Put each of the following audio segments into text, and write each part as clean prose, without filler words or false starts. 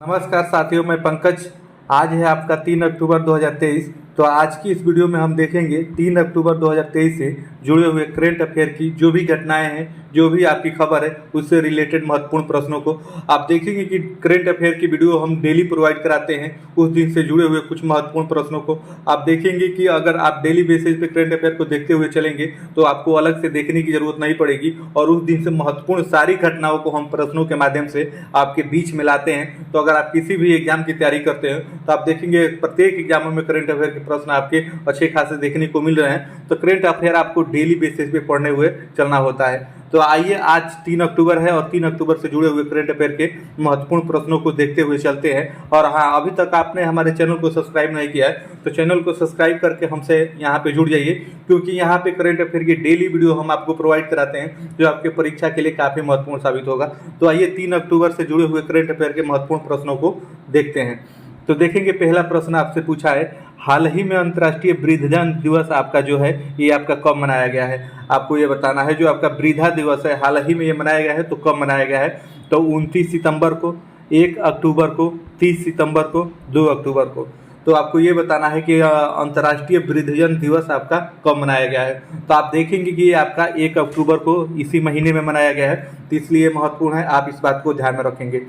नमस्कार साथियों, मैं पंकज। आज है आपका 3 अक्टूबर 2023। तो आज की इस वीडियो में हम देखेंगे 3 अक्टूबर 2023 से जुड़े हुए करेंट अफेयर की जो भी घटनाएं हैं, जो भी आपकी खबर है, उससे रिलेटेड महत्वपूर्ण प्रश्नों को आप देखेंगे कि करेंट अफेयर की वीडियो हम डेली प्रोवाइड कराते हैं। उस दिन से जुड़े हुए कुछ महत्वपूर्ण प्रश्नों को आप देखेंगे कि अगर आप डेली बेसिस पे करेंट अफेयर को देखते हुए चलेंगे तो आपको अलग से देखने की जरूरत नहीं पड़ेगी और उस दिन से महत्वपूर्ण सारी घटनाओं को हम प्रश्नों के माध्यम से आपके बीच में लाते हैं। तो अगर आप किसी भी एग्जाम की तैयारी करते हैं तो आप देखेंगे प्रत्येक एग्जामों में करेंट अफेयर के प्रश्न आपके अच्छे खासे देखने को मिल रहे हैं। तो करेंट अफेयर आपको डेली बेसिस पे पढ़ने हुए चलना होता है। तो आइए, आज 3 अक्टूबर है और 3 अक्टूबर से जुड़े हुए करेंट अफेयर के महत्वपूर्ण प्रश्नों को देखते हुए चलते हैं। और हाँ, अभी तक आपने हमारे चैनल को सब्सक्राइब नहीं किया है तो चैनल को सब्सक्राइब करके हमसे यहाँ पे जुड़ जाइए, क्योंकि यहाँ पे करेंट अफेयर की डेली वीडियो हम आपको प्रोवाइड कराते हैं जो आपके परीक्षा के लिए काफ़ी महत्वपूर्ण साबित होगा। तो आइए 3 अक्टूबर से जुड़े हुए करेंट अफेयर के महत्वपूर्ण प्रश्नों को देखते हैं। तो देखेंगे, पहला प्रश्न आपसे पूछा है, हाल ही में अंतर्राष्ट्रीय वृद्धजन दिवस आपका जो है ये आपका कब मनाया गया है। आपको ये बताना है जो आपका वृद्धा दिवस है हाल ही में ये मनाया गया है तो कब मनाया गया है। तो 29 सितंबर को, 1 अक्टूबर को, 30 सितंबर को, 2 अक्टूबर को। तो आपको ये बताना है कि अंतर्राष्ट्रीय वृद्धजन दिवस आपका कब मनाया गया है। तो आप देखेंगे कि ये आपका 1 अक्टूबर को इसी महीने में मनाया गया है, तो इसलिए महत्वपूर्ण है, आप इस बात को ध्यान में रखेंगे।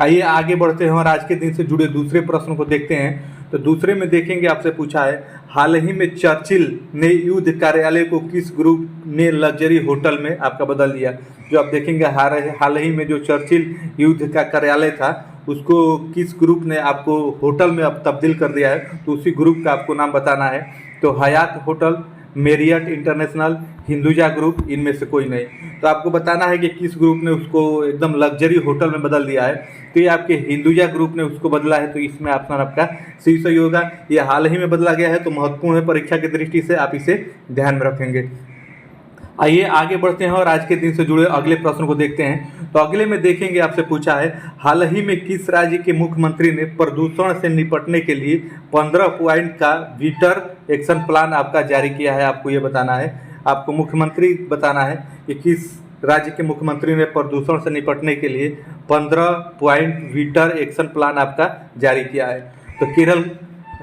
आइए आगे बढ़ते हैं और आज के दिन से जुड़े दूसरे प्रश्न को देखते हैं। तो दूसरे में देखेंगे, आपसे पूछा है, हाल ही में चर्चिल ने युद्ध कार्यालय को किस ग्रुप ने लग्जरी होटल में आपका बदल दिया। जो आप देखेंगे हाल ही में जो चर्चिल युद्ध का कार्यालय था उसको किस ग्रुप ने आपको होटल में अब तब्दील कर दिया है, तो उसी ग्रुप का आपको नाम बताना है। तो Hyatt hotel, Marriott international, Hinduja group, इनमें से कोई नहीं। तो आपको बताना है कि किस ग्रुप ने उसको एकदम लग्जरी होटल में बदल दिया है। तो ये आपके हिंदुजा ग्रुप ने उसको बदला है, तो इसमें ऑप्शन आपका सी सही होगा। ये हाल ही में बदला गया है तो महत्वपूर्ण है परीक्षा की दृष्टि से, आप इसे ध्यान में रखेंगे। आइए आगे बढ़ते हैं और आज के दिन से जुड़े अगले प्रश्न को देखते हैं। तो अगले में देखेंगे, आपसे पूछा है, हाल ही में किस राज्य के मुख्यमंत्री ने प्रदूषण से निपटने के लिए 15 पॉइंट का विटर एक्शन प्लान आपका जारी किया है। आपको ये बताना है, आपको मुख्यमंत्री बताना है कि किस राज्य के मुख्यमंत्री ने प्रदूषण से निपटने के लिए 15 पॉइंट विटर एक्शन प्लान आपका जारी किया है। तो केरल,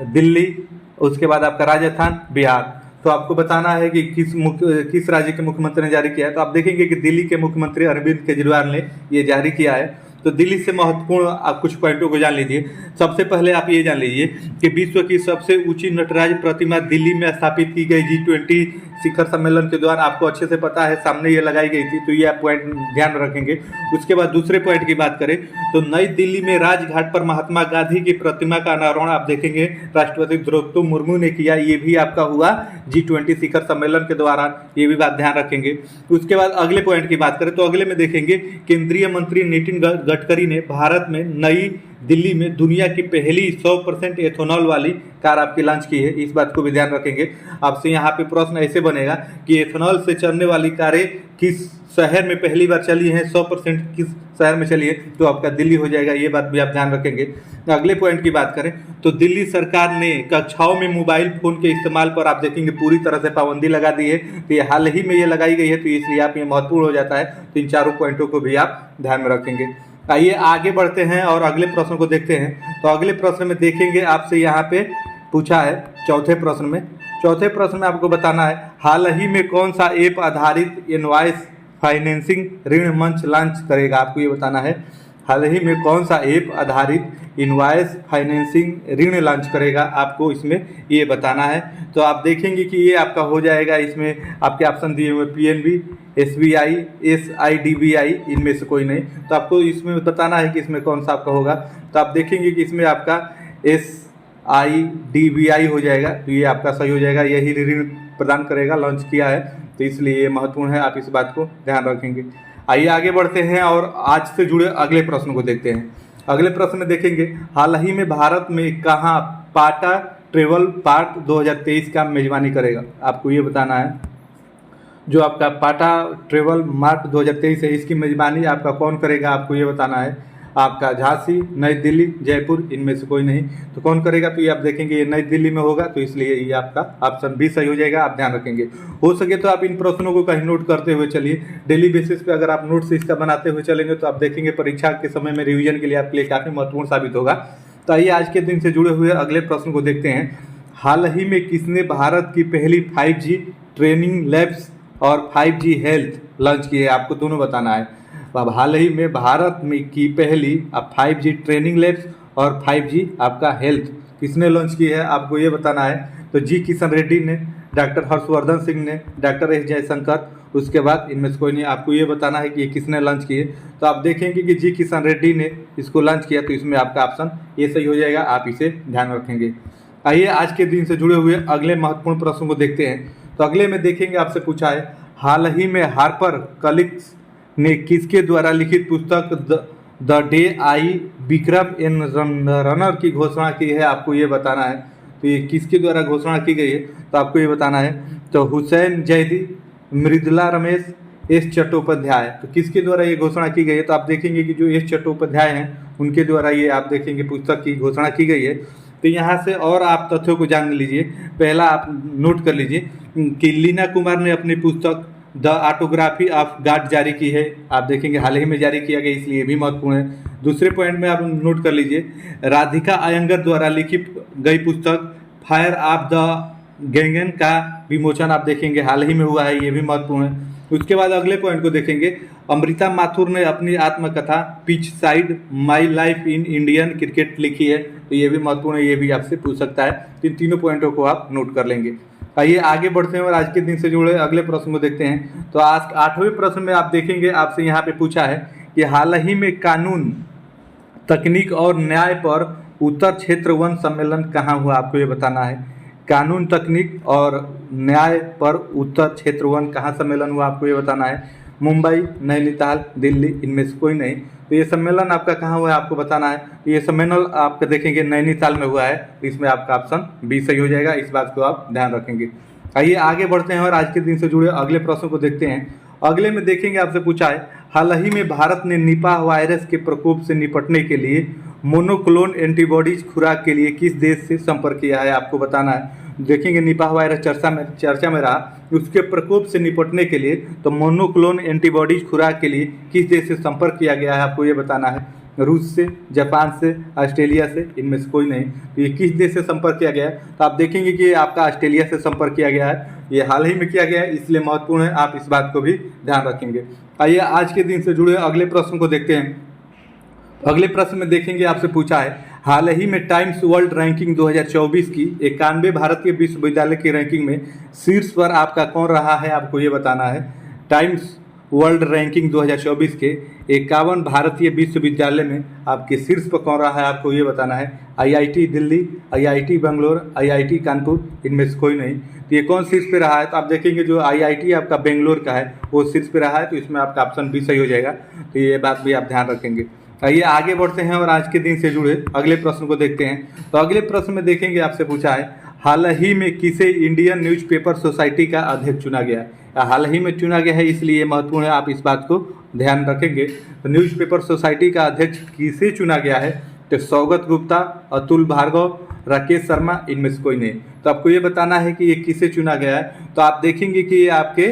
दिल्ली, उसके बाद आपका राजस्थान, बिहार। तो आपको बताना है कि किस राज्य के मुख्यमंत्री ने जारी किया है। तो आप देखेंगे कि दिल्ली के मुख्यमंत्री अरविंद केजरीवाल ने ये जारी किया है। तो दिल्ली से महत्वपूर्ण आप कुछ पॉइंटों को जान लीजिए। सबसे पहले आप ये जान लीजिए कि विश्व की सबसे ऊंची नटराज प्रतिमा दिल्ली में स्थापित की गई G20 शिखर सम्मेलन के दौरान, आपको अच्छे से पता है, सामने ये लगाई गई थी। तो ये आप पॉइंट ध्यान रखेंगे। उसके बाद दूसरे पॉइंट की बात करें तो नई दिल्ली में राजघाट पर महात्मा गांधी की प्रतिमा का अनावरण आप देखेंगे राष्ट्रपति द्रौपदी मुर्मू ने किया। ये भी आपका हुआ G20 शिखर सम्मेलन के दौरान, ये भी बात ध्यान रखेंगे। उसके बाद अगले पॉइंट की बात करें तो अगले में देखेंगे, केंद्रीय मंत्री नितिन गडकरी ने भारत में नई दिल्ली में दुनिया की पहली 100% एथेनॉल वाली कार आपकी लॉन्च की है। इस बात को भी ध्यान रखेंगे। आपसे यहाँ पे प्रश्न ऐसे बनेगा कि एथेनॉल से चलने वाली कारें किस शहर में पहली बार चली हैं, 100% किस शहर में चली है, तो आपका दिल्ली हो जाएगा। ये बात भी आप ध्यान रखेंगे। अगले पॉइंट की बात करें तो दिल्ली सरकार ने कक्षाओं में मोबाइल फोन के इस्तेमाल पर आप देखेंगे पूरी तरह से पाबंदी लगा दी है। तो ये हाल ही में ये लगाई गई है, तो इसलिए आप ये महत्वपूर्ण हो जाता है। तो इन चारों पॉइंटों को भी आप ध्यान में रखेंगे। आइए आगे बढ़ते हैं और अगले प्रश्न को देखते हैं। तो अगले प्रश्न में देखेंगे, आपसे यहाँ पे पूछा है चौथे प्रश्न में आपको बताना है, हाल ही में कौन सा ऐप आधारित इनवॉइस फाइनेंसिंग ऋण मंच लॉन्च करेगा। आपको ये बताना है, हाल ही में कौन सा ऐप आधारित इनवॉइस फाइनेंसिंग ऋण लॉन्च करेगा, आपको इसमें ये बताना है। तो आप देखेंगे कि ये आपका हो जाएगा, इसमें आपके ऑप्शन दिए हुए PNB, SBI, SIDBI, इनमें से कोई नहीं। तो आपको इसमें बताना है कि इसमें कौन सा आपका होगा। तो आप देखेंगे कि इसमें आपका SIDBI हो जाएगा। तो ये आपका सही हो जाएगा, यही ऋण प्रदान करेगा, लॉन्च किया है, तो इसलिए ये महत्वपूर्ण है, आप इस बात को ध्यान रखेंगे। आइए आगे बढ़ते हैं और आज से जुड़े अगले प्रश्न को देखते हैं। अगले प्रश्न में देखेंगे, हाल ही में भारत में कहाँ पाटा ट्रेवल पार्क 2023 का मेजबानी करेगा। आपको ये बताना है, जो आपका पाटा ट्रेवल मार्ट 2023 है, इसकी मेजबानी आपका कौन करेगा, आपको ये बताना है। आपका झांसी, नई दिल्ली, जयपुर, इनमें से कोई नहीं। तो कौन करेगा, तो ये आप देखेंगे ये नई दिल्ली में होगा, तो इसलिए ये आपका ऑप्शन बी सही हो जाएगा। आप ध्यान रखेंगे। हो सके तो आप इन प्रश्नों को कहीं नोट करते हुए चलिए। डेली बेसिस पे अगर आप नोट्स इसका बनाते हुए चलेंगे तो आप देखेंगे परीक्षा के समय में रिवीजन के लिए आपके लिए काफ़ी महत्वपूर्ण साबित होगा। तो आइए आज के दिन से जुड़े हुए अगले प्रश्न को देखते हैं। हाल ही में किसने भारत की पहली 5G ट्रेनिंग लैब्स और 5G हेल्थ लॉन्च की है? आपको दोनों बताना है। अब हाल ही में भारत में की पहली 5G ट्रेनिंग लैब्स और 5G आपका हेल्थ किसने लॉन्च की है, आपको ये बताना है। तो जी किशन रेड्डी ने, डॉक्टर हर्षवर्धन सिंह ने, डॉक्टर एस जयशंकर, उसके बाद इनमें से कोई नहीं। आपको ये बताना है कि ये किसने लॉन्च किए। तो आप देखेंगे कि जी किशन रेड्डी ने इसको लॉन्च किया, तो इसमें आपका ऑप्शन ये सही हो जाएगा। आप इसे ध्यान रखेंगे। आइए आज के दिन से जुड़े हुए अगले महत्वपूर्ण प्रश्न को देखते हैं। तो अगले में देखेंगे, आपसे पूछा है हाल ही में हार्पर कॉलिक्स ने किसके द्वारा लिखित पुस्तक द डे आई विक्रम एन रनर की घोषणा की है, आपको ये बताना है। तो ये किसके द्वारा घोषणा की गई है, तो आपको ये बताना है। तो हुसैन जैदी, मृदुला रमेश, एस चट्टोपाध्याय, तो किसके द्वारा ये घोषणा की गई है? तो आप देखेंगे कि जो एस चट्टोपाध्याय हैं उनके द्वारा ये आप देखेंगे पुस्तक की घोषणा की गई है। तो यहाँ से और आप तथ्यों को जान लीजिए। पहला आप नोट कर लीजिए कि लीना कुमार ने अपनी पुस्तक द ऑटोग्राफी ऑफ गॉड जारी की है। आप देखेंगे हाल ही में जारी किया गया, इसलिए ये भी महत्वपूर्ण है। दूसरे पॉइंट में आप नोट कर लीजिए राधिका अयंगर द्वारा लिखित गई पुस्तक फायर ऑफ द गैंगन का विमोचन आप देखेंगे हाल ही में हुआ है, ये भी महत्वपूर्ण है। उसके बाद अगले पॉइंट को देखेंगे, अमृता माथुर ने अपनी आत्मकथा pitch side my life in Indian cricket लिखी है, तो ये भी महत्वपूर्ण है, ये भी आपसे पूछ सकता है। तो इन तीनों पॉइंटों को आप नोट कर लेंगे। आइए आगे बढ़ते हैं और आज के दिन से जुड़े अगले प्रश्न को देखते हैं। तो आज 8वें प्रश्न में आप देखेंगे, आपसे यहाँ पे पूछा है कि हाल ही में कानून, तकनीक और न्याय पर उत्तर क्षेत्र वन सम्मेलन कहाँ हुआ, आपको ये बताना है। कानून, तकनीक और न्याय पर उत्तर क्षेत्र वन कहाँ सम्मेलन हुआ, आपको ये बताना है। मुंबई, नैनीताल, दिल्ली, इनमें से कोई नहीं। तो ये सम्मेलन आपका कहाँ हुआ है, आपको बताना है। ये सम्मेलन आपका देखेंगे नैनीताल में हुआ है, तो इसमें आपका ऑप्शन बी सही हो जाएगा। इस बात को आप ध्यान रखेंगे। आइए आगे बढ़ते हैं और आज के दिन से जुड़े अगले प्रश्न को देखते हैं। अगले में देखेंगे, आपसे पूछा है हाल ही में भारत ने निपाह वायरस के प्रकोप से निपटने के लिए मोनोक्लोन एंटीबॉडीज खुराक के लिए किस देश से संपर्क किया है, आपको बताना है। देखेंगे निपाह वायरस चर्चा में रहा, उसके प्रकोप से निपटने के लिए तो मोनोक्लोन एंटीबॉडीज खुराक के लिए किस देश से संपर्क किया गया है, आपको ये बताना है। रूस से, जापान से, ऑस्ट्रेलिया से, इनमें से कोई नहीं। तो ये किस देश से संपर्क किया गया है, तो आप देखेंगे कि आपका ऑस्ट्रेलिया से संपर्क किया गया है। ये हाल ही में किया गया है, इसलिए महत्वपूर्ण है, आप इस बात को भी ध्यान रखेंगे। आइए आज के दिन से जुड़े अगले प्रश्न को देखते हैं। अगले प्रश्न में देखेंगे, आपसे पूछा है हाल ही में टाइम्स वर्ल्ड रैंकिंग 2024 की 91 भारतीय विश्वविद्यालय की रैंकिंग में शीर्ष पर आपका कौन रहा है, आपको ये बताना है। टाइम्स वर्ल्ड रैंकिंग 2024 के 51 भारतीय विश्वविद्यालय में आपके शीर्ष पर कौन रहा है, आपको ये बताना है। IIT Delhi, IIT Bangalore, IIT Kanpur, इनमें से कोई नहीं। तो ये कौन शीर्ष पे रहा है, तो आप देखेंगे जो IIT आपका बेंगलोर का है वो शीर्ष पे रहा है, तो इसमें आपका ऑप्शन भी सही हो जाएगा। तो ये बात भी आप ध्यान रखेंगे। आइए आगे बढ़ते हैं और आज के दिन से जुड़े अगले प्रश्न को देखते हैं। तो अगले प्रश्न में देखेंगे, आपसे पूछा है हाल ही में किसे इंडियन न्यूज़पेपर सोसाइटी का अध्यक्ष चुना गया। हाल ही में चुना गया है, इसलिए महत्वपूर्ण है, आप इस बात को ध्यान रखेंगे। तो न्यूज़पेपर सोसाइटी का अध्यक्ष किसे चुना गया है, तो सौगत गुप्ता, अतुल भार्गव, राकेश शर्मा, इनमें से कोई नहीं। तो आपको ये बताना है कि ये किसे चुना गया है। तो आप देखेंगे कि ये आपके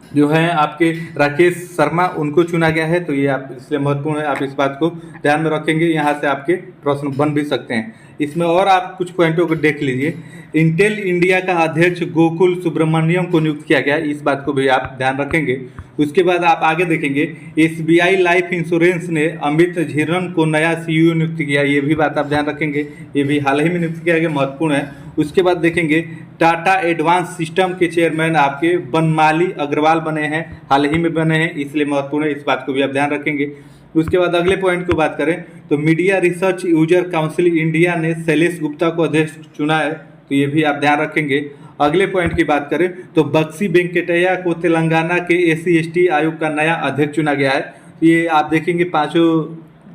जो है आपके राकेश शर्मा, उनको चुना गया है। तो ये आप इसलिए महत्वपूर्ण है, आप इस बात को ध्यान में रखेंगे। यहाँ से आपके प्रश्न बन भी सकते हैं। इसमें और आप कुछ पॉइंटों को देख लीजिए। इंटेल इंडिया का अध्यक्ष गोकुल सुब्रमण्यम को नियुक्त किया गया, इस बात को भी आप ध्यान रखेंगे। उसके बाद आप आगे देखेंगे SBI लाइफ इंश्योरेंस ने अमित झिरन को नया CEO नियुक्त किया, ये भी बात आप ध्यान रखेंगे। ये भी हाल ही में नियुक्त किया गया, महत्वपूर्ण है। उसके बाद देखेंगे टाटा एडवांस सिस्टम के चेयरमैन आपके बनमाली अग्रवाल बने हैं, हाल ही में बने हैं, इसलिए महत्वपूर्ण है, इस बात को भी आप ध्यान रखेंगे। उसके बाद अगले पॉइंट को बात करें तो media research user council India ने शैलेश गुप्ता को अध्यक्ष चुना है, तो ये भी आप ध्यान रखेंगे। अगले पॉइंट की बात करें तो बक्सी वेंकटैया को तेलंगाना के SC/ST आयोग का नया अध्यक्ष चुना गया है। ये आप देखेंगे पांचों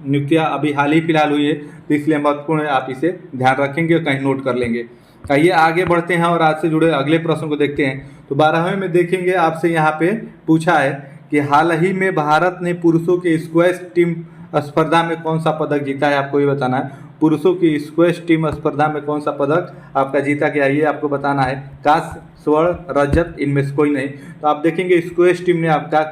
नियुक्तियां अभी हाल ही फिलहाल हुई है, तो इसलिए महत्वपूर्ण है, आप इसे ध्यान रखेंगे और कहीं नोट कर लेंगे। आइए आगे बढ़ते हैं और आज से जुड़े अगले प्रश्न को देखते हैं। तो 12वें में देखेंगे, आपसे यहाँ पे पूछा है कि हाल ही में भारत ने पुरुषों के स्क्वैश टीम स्पर्धा में कौन सा पदक जीता है, आपको ये बताना है। पुरुषों की स्क्वैश टीम स्पर्धा में कौन सा पदक आपका जीता क्या, ये आपको बताना है। कांस्य, स्वर्ण, रजत, इनमें से कोई नहीं। तो आप देखेंगे स्क्वैश टीम ने आपका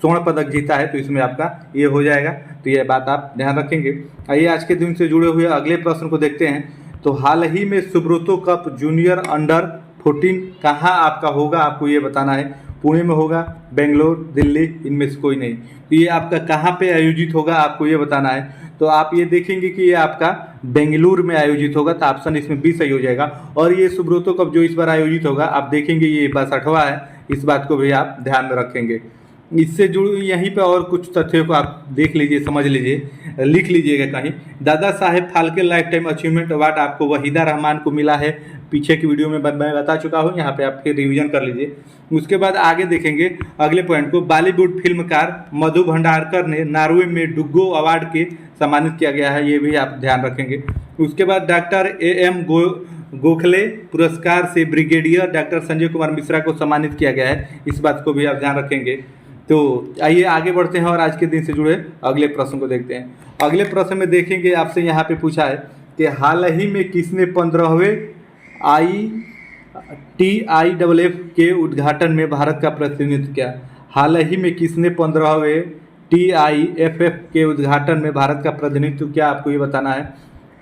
स्वर्ण पदक जीता है, तो इसमें आपका ये हो जाएगा। तो ये बात आप ध्यान रखेंगे। आइए आज के दिन से जुड़े हुए अगले प्रश्न को देखते हैं। तो हाल ही में सुब्रतो कप जूनियर अंडर 14 कहाँ आपका होगा, आपको ये बताना है। पुणे में होगा, बेंगलोर, दिल्ली, इनमें से कोई नहीं। तो ये आपका कहाँ पे आयोजित होगा, आपको ये बताना है। तो आप ये देखेंगे कि ये आपका बेंगलुरु में आयोजित होगा, तो ऑप्शन इसमें बी सही हो जाएगा। और ये सुब्रतो कप जो इस बार आयोजित होगा, आप देखेंगे ये 62वां है, इस बात को भी आप ध्यान में रखेंगे। इससे जुड़ी यहीं पे और कुछ तथ्यों को आप देख लीजिए, समझ लीजिए, लिख लीजिएगा कहीं। Dada Saheb Phalke life time achievement award आपको वहीदा रहमान को मिला है, पीछे की वीडियो में मैं बता चुका हूँ, यहाँ पे आप फिर रिवीजन कर लीजिए। उसके बाद आगे देखेंगे अगले पॉइंट को। बॉलीवुड फिल्मकार मधु भंडारकर ने नॉर्वे में डुग्गो अवार्ड के सम्मानित किया गया है, ये भी आप ध्यान रखेंगे। उसके बाद डॉक्टर AM गोखले पुरस्कार से ब्रिगेडियर डॉक्टर संजय कुमार मिश्रा को सम्मानित किया गया है, इस बात को भी आप ध्यान रखेंगे। तो आइए आगे बढ़ते हैं और आज के दिन से जुड़े अगले प्रश्न को देखते हैं। अगले प्रश्न में देखेंगे आपसे यहाँ पे पूछा है कि हाल ही में किसने 15वें TIFF के उद्घाटन में भारत का प्रतिनिधित्व किया। हाल ही में किसने 15वें TIFF के उद्घाटन में भारत का प्रतिनिधित्व किया, आपको ये बताना है।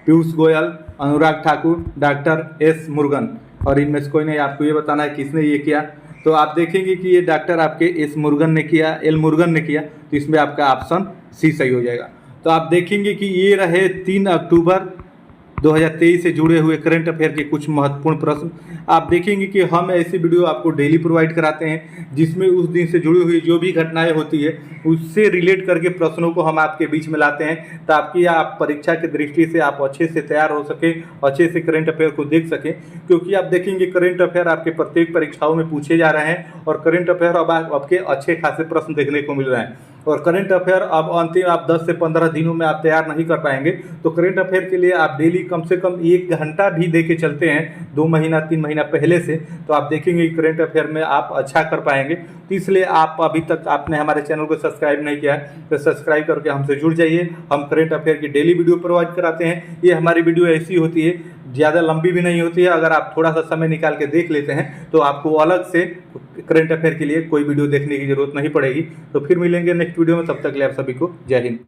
पीयूष गोयल, अनुराग ठाकुर, डॉक्टर S मुरुगन, और इनमें से कोई नहीं। आपको ये बताना है किसने ये किया। तो आप देखेंगे कि ये डॉक्टर आपके S मुरुगन ने किया, L मुरुगन ने किया, तो इसमें आपका ऑप्शन C सही हो जाएगा। तो आप देखेंगे कि ये रहे 3 अक्टूबर 2023 से जुड़े हुए करंट अफेयर के कुछ महत्वपूर्ण प्रश्न। आप देखेंगे कि हम ऐसी वीडियो आपको डेली प्रोवाइड कराते हैं, जिसमें उस दिन से जुड़ी हुई जो भी घटनाएं होती है उससे रिलेट करके प्रश्नों को हम आपके बीच में लाते हैं, ताकि आप परीक्षा की दृष्टि से आप अच्छे से तैयार हो सके, अच्छे से करंट अफेयर को देख सकें। क्योंकि आप देखेंगे करंट अफेयर आपके प्रत्येक परीक्षाओं में पूछे जा रहे हैं, और करंट अफेयर अब आपके अच्छे खासे प्रश्न देखने को मिल रहे हैं। और करंट अफेयर अब अंतिम आप 10 से 15 दिनों में आप तैयार नहीं कर पाएंगे। तो करंट अफेयर के लिए आप डेली कम से कम 1 घंटा भी दे के चलते हैं 2 महीना 3 महीना पहले से, तो आप देखेंगे करंट अफेयर में आप अच्छा कर पाएंगे। तो इसलिए आप अभी तक आपने हमारे चैनल को सब्सक्राइब नहीं किया है तो सब्सक्राइब करके हमसे जुड़ जाइए। हम करंट अफेयर की डेली वीडियो प्रोवाइड कराते हैं। ये हमारी वीडियो ऐसी होती है, ज़्यादा लंबी भी नहीं होती है। अगर आप थोड़ा सा समय निकाल के देख लेते हैं तो आपको अलग से करंट अफेयर के लिए कोई वीडियो देखने की जरूरत नहीं पड़ेगी। तो फिर मिलेंगे नेक्स्ट वीडियो में, तब तक के लिए आप सभी को जय हिंद।